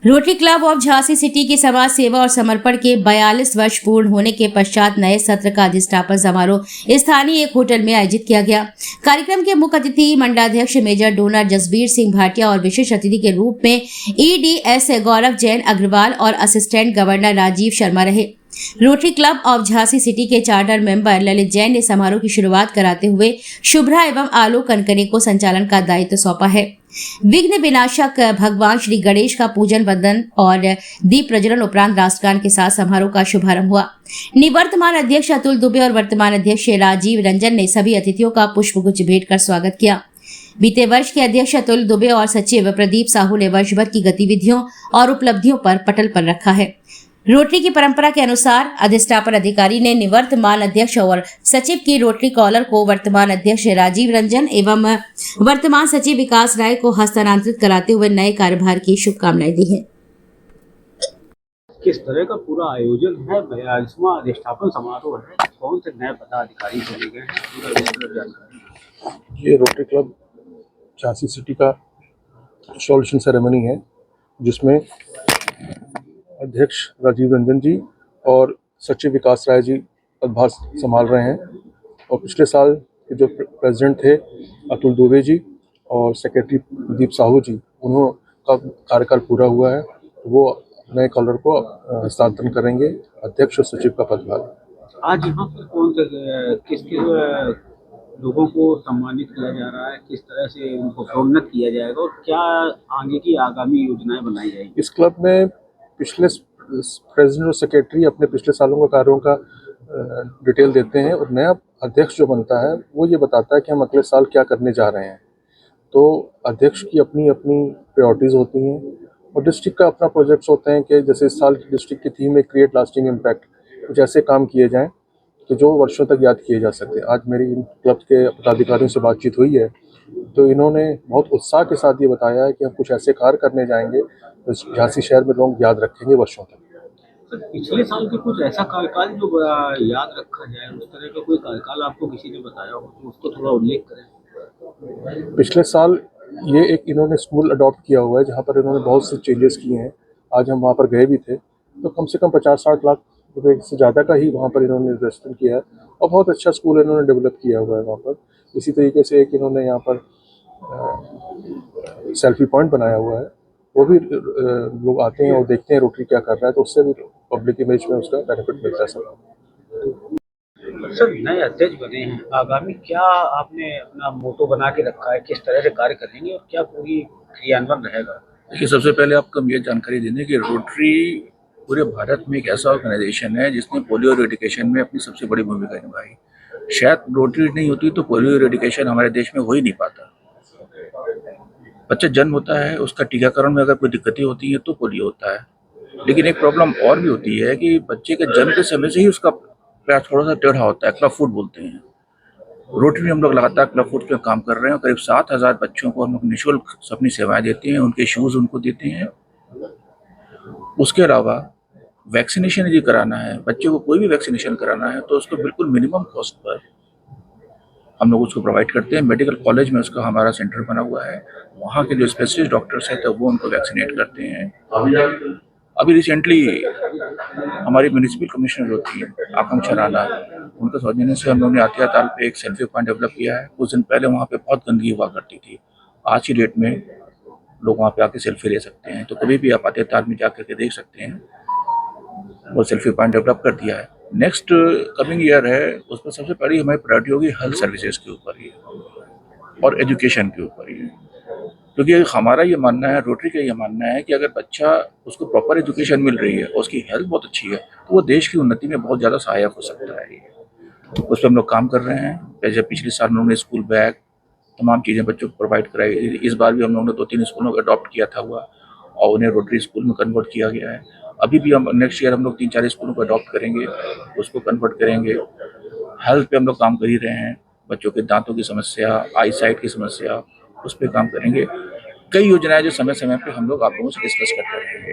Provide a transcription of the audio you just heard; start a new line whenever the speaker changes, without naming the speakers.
Rotary club of Jhansi city की समाज सेवा और समर्पण के 42 वर्ष पूर्ण होने के पश्चात नए सत्र का अधिष्ठापन समारोह स्थानीय एक होटल में आयोजित किया गया। कार्यक्रम के मुख्य अतिथि मंडलाध्यक्ष मेजर डोनर जसबीर सिंह भाटिया और विशेष अतिथि के रूप में ईडीएस गौरव जैन अग्रवाल और असिस्टेंट गवर्नर राजीव शर्मा रहे। Rotary club of Jhansi city के चार्टर मेंबर ललित जैन ने समारोह की शुरुआत कराते हुए शुभ्रा एवं आलोक कनकने को संचालन का दायित्व सौंपा है। विघ्न विनाशक भगवान श्री गणेश का पूजन वंदन और दीप प्रज्वलन उपरांत राष्ट्रगान के साथ समारोह का शुभारंभ हुआ। निवर्तमान अध्यक्ष अतुल दुबे और वर्तमान अध्यक्ष राजीव रंजन ने सभी अतिथियों का पुष्पगुच्छ भेंट कर स्वागत किया। बीते वर्ष के अध्यक्ष अतुल दुबे और सचिव प्रदीप साहू ने वर्ष भर की गतिविधियों और उपलब्धियों पर पटल पर रखा है। रोटरी की परंपरा के अनुसार अधिष्ठापन अधिकारी ने निवर्तमान अध्यक्ष और सचिव की रोटरी कॉलर को वर्तमान अध्यक्ष राजीव रंजन एवं वर्तमान सचिव विकास राय को हस्तांतरित कराते हुए नए कार्यभार की शुभकामनाएं दी है।
किस तरह का पूरा आयोजन है? 42वां अधिष्ठापन समारोह है, कौन से नए पदाधिकारी चुने गए हैं, पूरा जानकारी।
ये रोटरी क्लब झांसी सिटी का सॉल्यूशन सेरेमनी है, जिसमें अध्यक्ष राजीव रंजन जी और सचिव विकास राय जी पदभार संभाल रहे हैं। और पिछले साल के जो प्रेसिडेंट थे अतुल दुबे जी और सेक्रेटरी प्रदीप साहू जी, उन्होंने का कार्यकाल पूरा हुआ है, तो वो नए कॉलर को हस्तांतरण करेंगे अध्यक्ष और सचिव का पदभार।
आज यहाँ पर कौन से किस लोगों को सम्मानित किया जा रहा है, किस तरह से उनको प्रोन्नत किया जाएगा और क्या आगे की आगामी योजनाएं बनाई जाएगी?
इस क्लब में पिछले प्रेसिडेंट और सेक्रेटरी अपने पिछले सालों के कार्यों का डिटेल देते हैं और नया अध्यक्ष जो बनता है वो ये बताता है कि हम अगले साल क्या करने जा रहे हैं। तो अध्यक्ष की अपनी अपनी प्रायोरिटीज़ होती हैं और डिस्ट्रिक्ट का अपना प्रोजेक्ट्स होते हैं कि जैसे इस साल की डिस्ट्रिक्ट की थीम है क्रिएट लास्टिंग इम्पैक्ट, कुछ ऐसे काम किए जाएँ कि जो वर्षों तक याद किए जा सकते हैं। आज मेरी इन क्लब के पदाधिकारियों से बातचीत हुई है, तो इन्होंने बहुत उत्साह के साथ ये बताया है कि हम कुछ ऐसे कार्य करने जाएंगे तो झांसी शहर में लोग याद रखेंगे वर्षों तक।
तो पिछले साल के कुछ ऐसा कार्यकाल जो याद रखा जाए, उस तरह का कोई कार्यकाल आपको किसी ने बताया हो तो उसको थोड़ा उल्लेख करें।
पिछले साल ये एक इन्होंने स्कूल अडॉप्ट किया हुआ है जहाँ पर इन्होंने बहुत से चेंजेस किए हैं। आज हम वहाँ पर गए भी थे, तो कम से कम 50-60 लाख रुपए से ज़्यादा का ही वहाँ पर इन्होंने इन्वेस्टमेंट किया है और बहुत अच्छा स्कूल इन्होंने डेवलप किया हुआ है वहाँ पर। इसी तरीके से एक इन्होंने यहाँ पर सेल्फी पॉइंट बनाया हुआ है, वो भी लोग आते हैं और देखते हैं रोटरी क्या कर रहा है, तो उससे भी पब्लिक इमेज में उसका बेनिफिट मिलता है सबको।
सर, नए अध्यक्ष बने हैं, आगामी क्या आपने अपना मोटो बना के रखा है, किस तरह से कार्य करेंगे और क्या पूरी क्रियान्वयन रहेगा?
देखिए, सबसे पहले आपको हम ये जानकारी दें कि रोटरी पूरे भारत में एक ऐसा ऑर्गेनाइजेशन है जिसने पोलियो एरेडिकेशन में अपनी सबसे बड़ी भूमिका निभाई। शायद रोटरी नहीं होती तो पोलियो एरेडिकेशन हमारे देश में हो ही नहीं पाता। बच्चा जन्म होता है, उसका टीकाकरण में अगर कोई दिक्कतें होती हैं तो पोलियो होता है, लेकिन एक प्रॉब्लम और भी होती है कि बच्चे के जन्म के समय से ही उसका पैर थोड़ा सा टेढ़ा होता है, क्लब फुट बोलते हैं। रोटरी में हम लोग लगातार क्लब फुट पे काम कर रहे हैं। करीब 7,000 बच्चों को हम लोग निःशुल्क अपनी सेवाएं देते हैं, उनके शूज़ उनको देते हैं। उसके अलावा वैक्सीनेशन यदि कराना है, बच्चे को कोई भी वैक्सीनेशन कराना है तो उसको बिल्कुल मिनिमम कॉस्ट पर हम लोग उसको प्रोवाइड करते हैं। मेडिकल कॉलेज में उसका हमारा सेंटर बना हुआ है, वहाँ के जो स्पेशलिस्ट डॉक्टर्स हैं तो वो उनको वैक्सीनेट करते हैं। अभी रिसेंटली हमारी म्यूनिसिपल कमिश्नर जो थी आकांक्षा राणा, उनके सौजन्य से हम लोगों ने आतिया ताल पे एक सेल्फी पॉइंट डेवलप किया है। कुछ दिन पहले वहाँ पे बहुत गंदगी हुआ करती थी, आज की डेट में लोग वहाँ पे आके सेल्फी ले सकते हैं, तो कभी भी आप आतिया ताल में जा करके देख सकते हैं। वो सेल्फी पॉइंट डेवलप कर दिया है। नेक्स्ट कमिंग ईयर है, उसमें सबसे पहली हमारी प्रायोरिटी होगी हेल्थ सर्विसेज के ऊपर ही और एजुकेशन के ऊपर ही, क्योंकि हमारा ये मानना है, रोटरी का ये मानना है कि अगर बच्चा उसको प्रॉपर एजुकेशन मिल रही है और उसकी हेल्थ बहुत अच्छी है तो वो देश की उन्नति में बहुत ज़्यादा सहायक हो सकता है। उस पर हम लोग काम कर रहे हैं। जैसे पिछले साल हम लोगों ने स्कूल बैग तमाम चीज़ें बच्चों को प्रोवाइड कराई। इस बार भी हम लोगों ने 2-3 स्कूलों को अडॉप्ट किया था हुआ और उन्हें रोटरी स्कूल में कन्वर्ट किया गया है। अभी भी हम नेक्स्ट ईयर हम लोग 3-4 स्कूलों को अडॉप्ट करेंगे, उसको कन्वर्ट करेंगे। हेल्थ पे हम लोग काम कर ही रहे हैं, बच्चों के दांतों की समस्या, आई साइट की समस्या, उस पर काम करेंगे। कई योजनाएं जो समय समय पे हम लोग आप लोगों से डिस्कस करते रहेंगे।